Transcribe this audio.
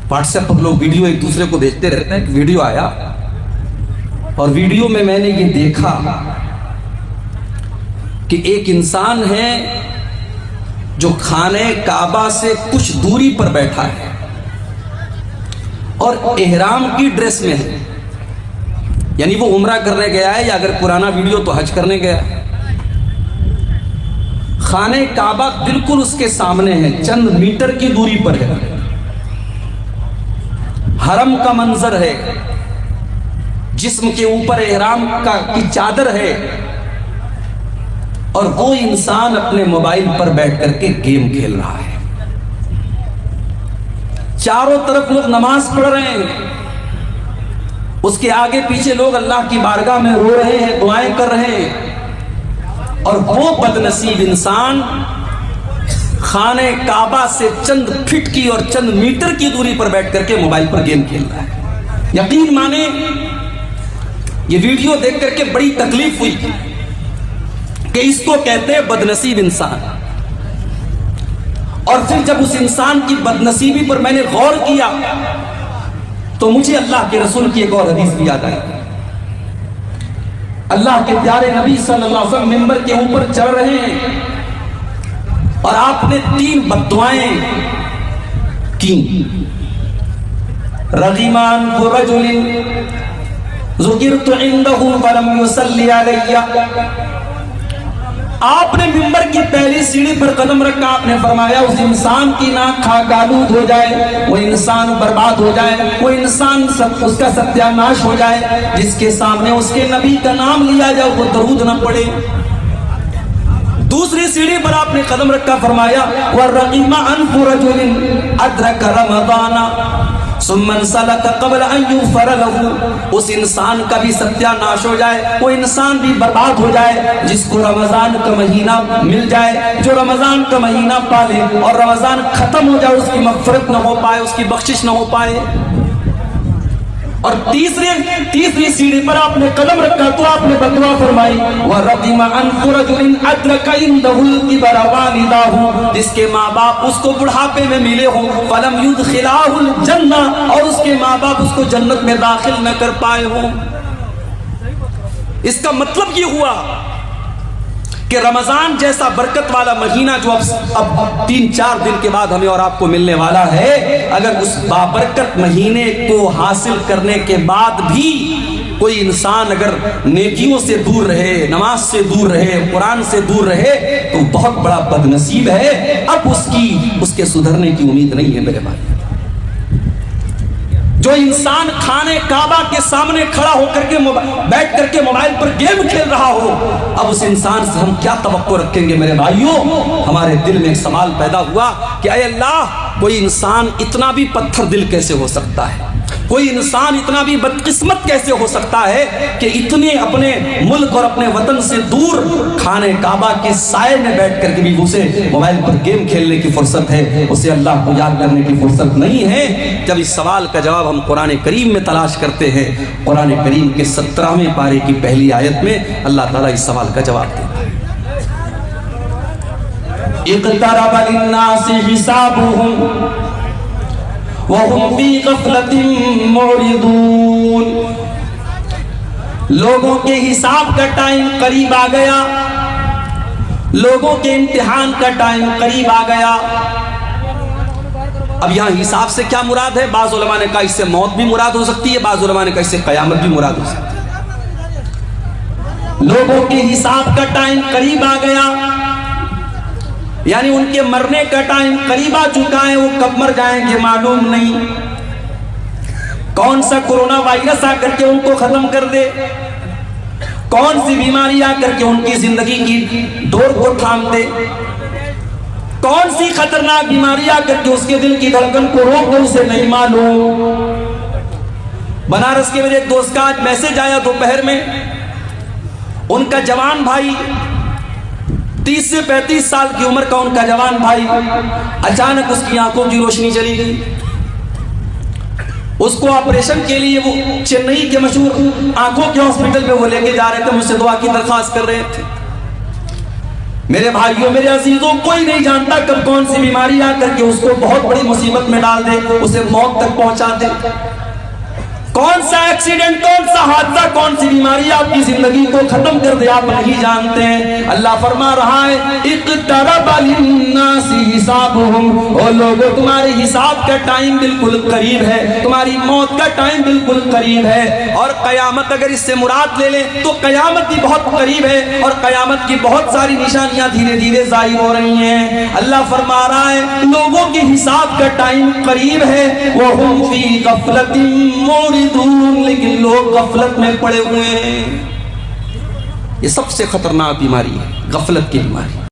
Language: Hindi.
व्हाट्सएप पर लोग वीडियो एक दूसरे को भेजते रहते हैं। वीडियो आया और वीडियो में मैंने ये देखा कि एक इंसान है जो खाने काबा से कुछ दूरी पर बैठा है और एहराम की ड्रेस में है, यानी वो उम्रा करने गया है, या अगर पुराना वीडियो तो हज करने गया है। खाने काबा बिल्कुल उसके सामने है, चंद मीटर की दूरी पर है। हरम का मंजर है, जिस्म के ऊपर एहराम की चादर है, और वो इंसान अपने मोबाइल पर बैठ करके गेम खेल रहा है। चारों तरफ लोग नमाज पढ़ रहे हैं, उसके आगे पीछे लोग अल्लाह की बारगाह में रो रहे हैं, दुआएं कर रहे हैं, और वो बदनसीब इंसान खाने काबा से चंद फीट की और चंद मीटर की दूरी पर बैठ करके मोबाइल पर गेम खेल रहा है। यकीन माने ये वीडियो देख करके बड़ी तकलीफ हुई कि इसको कहते हैं बदनसीब इंसान। और फिर जब उस इंसान की बदनसीबी पर मैंने गौर किया तो मुझे अल्लाह के रसूल की एक और हदीस भी याद आई। अल्लाह के प्यारे नबी सल्लल्लाहु अलैहि वसल्लम मिंबर के ऊपर चढ़ रहे हैं और आपने 3 बद्दुआएं की। रगीमान रजुलिन ज़ुकिरतु इंदहु फलम युसल्ली अलैया। आपने मिंबर की पहली सीढ़ी पर कदम रखा, आपने फरमाया उस इंसान की नाक खाकालूद हो जाए, वो इंसान बर्बाद हो जाए, वो इंसान उसका सत्यानाश हो जाए जिसके सामने उसके नबी का नाम लिया जाए, वो दरूद ना पड़े। दूसरी सीढ़ी पर आपने कदम रखा, फरमाया वरक़ीमा अनफु रजुलिन अदरक रमज़ाना सुम्मन सलक क़ब्ल अन युग़फ़र लहू। उस इंसान का भी सत्यानाश हो जाए, वो इंसान भी बर्बाद हो जाए जिसको रमजान का महीना मिल जाए, जो रमजान का महीना पाले और रमजान खत्म हो जाए, उसकी मग़फ़िरत न हो पाए, उसकी बख्शिश न हो पाए। और तीसरी सीढ़ी पर आपने कदम रखा तो आपने बदुआ फरमाई वरक़ीमा अनफु रजुलिन अदरक इंदहुल किबर वालिदाहु। जिसके माँ बाप उसको बुढ़ापे में मिले हो, फलम युदखिलाहुल जन्ना, और उसके माँ बाप उसको जन्नत में दाखिल न कर पाए हो। इसका मतलब ये हुआ कि रमजान जैसा बरकत वाला महीना जो अब 3-4 दिन के बाद हमें और आपको मिलने वाला है, अगर उस बाबरकत महीने को हासिल करने के बाद भी कोई इंसान अगर नेकियों से दूर रहे, नमाज से दूर रहे, कुरान से दूर रहे, तो बहुत बड़ा बदनसीब है। अब उसके सुधरने की उम्मीद नहीं है मेरे भाई। जो इंसान खाने काबा के सामने खड़ा होकर के बैठ करके मोबाइल पर गेम खेल रहा हो, अब उस इंसान से हम क्या तवक्को रखेंगे मेरे भाइयों। हमारे दिल में एक सवाल पैदा हुआ कि अय अल्लाह, कोई इंसान इतना भी पत्थर दिल कैसे हो सकता है, कोई इंसान इतना भी बदकिस्मत कैसे हो सकता है कि इतने अपने मुल्क और अपने वतन से दूर खाने काबा के साए में बैठ करके भी उसे मोबाइल पर गेम खेलने की फुर्सत है, उसे अल्लाह को याद करने की फुर्सत नहीं है। जब इस सवाल का जवाब हम कुरान करीम में तलाश करते हैं, कुरान करीम के 17वें पारे की पहली आयत में अल्लाह ताला इस सवाल का जवाब देता है। इक़्तरब लिन्नासि हिसाबुहुम वहुम फी ग़फ़लतिन मुअरिदून। लोगों के हिसाब का टाइम करीब आ गया, लोगों के इम्तिहान का टाइम करीब आ गया। अब यहां हिसाब से क्या मुराद है? बाज़ उलमा ने कहा इससे मौत भी मुराद हो सकती है, बाज़ उलमा ने कहा इससे क़यामत भी मुराद हो सकती है। लोगों के हिसाब का टाइम करीब आ गया, यानी उनके मरने का टाइम करीब आ चुका है। वो कब मर जाएंगे मालूम नहीं, कौन सा कोरोना वायरस आकर के उनको खत्म कर दे, कौन सी बीमारी आकर के उनकी जिंदगी की डोर को थाम दे, कौन सी खतरनाक बीमारी आकर के उसके दिल की धड़कन को रोक दे, उसे नहीं मालूम। बनारस के मेरे एक दोस्त का आज मैसेज आया दोपहर में, उनका जवान भाई 30 से 35 साल की उम्र का उनका जवान भाई, अचानक उसकी आंखों की रोशनी चली गई। उसको ऑपरेशन के लिए वो चेन्नई के मशहूर आंखों के हॉस्पिटल में वो लेके जा रहे थे, मुझसे दुआ की दरख्वास्त कर रहे थे। मेरे भाइयों, मेरे अजीजों, कोई नहीं जानता कब कौन सी बीमारी आकर के उसको बहुत बड़ी मुसीबत में डाल दे, उसे मौत तक पहुंचा दे। कौन सा एक्सीडेंट, कौन सा हादसा, कौन सी बीमारी आपकी जिंदगी को खत्म कर दे, आप नहीं जानते हैं। अल्लाह फरमा रहा है, इक़्तरब लिन्नासी हिसाबुहुम, ओ लोगों, तुम्हारे हिसाब का टाइम बिल्कुल करीब है, तुम्हारी मौत का टाइम बिल्कुल करीब है। और कयामत अगर इससे मुराद ले लें तो कयामत भी बहुत करीब है और कयामत की बहुत सारी निशानियां धीरे धीरे जाहिर हो रही हैं। अल्लाह फरमा रहा है, लोगों के हिसाब का टाइम करीब है, वो हुम फी गफलतिन मोरिदून, लेकिन लोग गफलत में पड़े हुए हैं। ये सबसे खतरनाक बीमारी है, गफलत की बीमारी।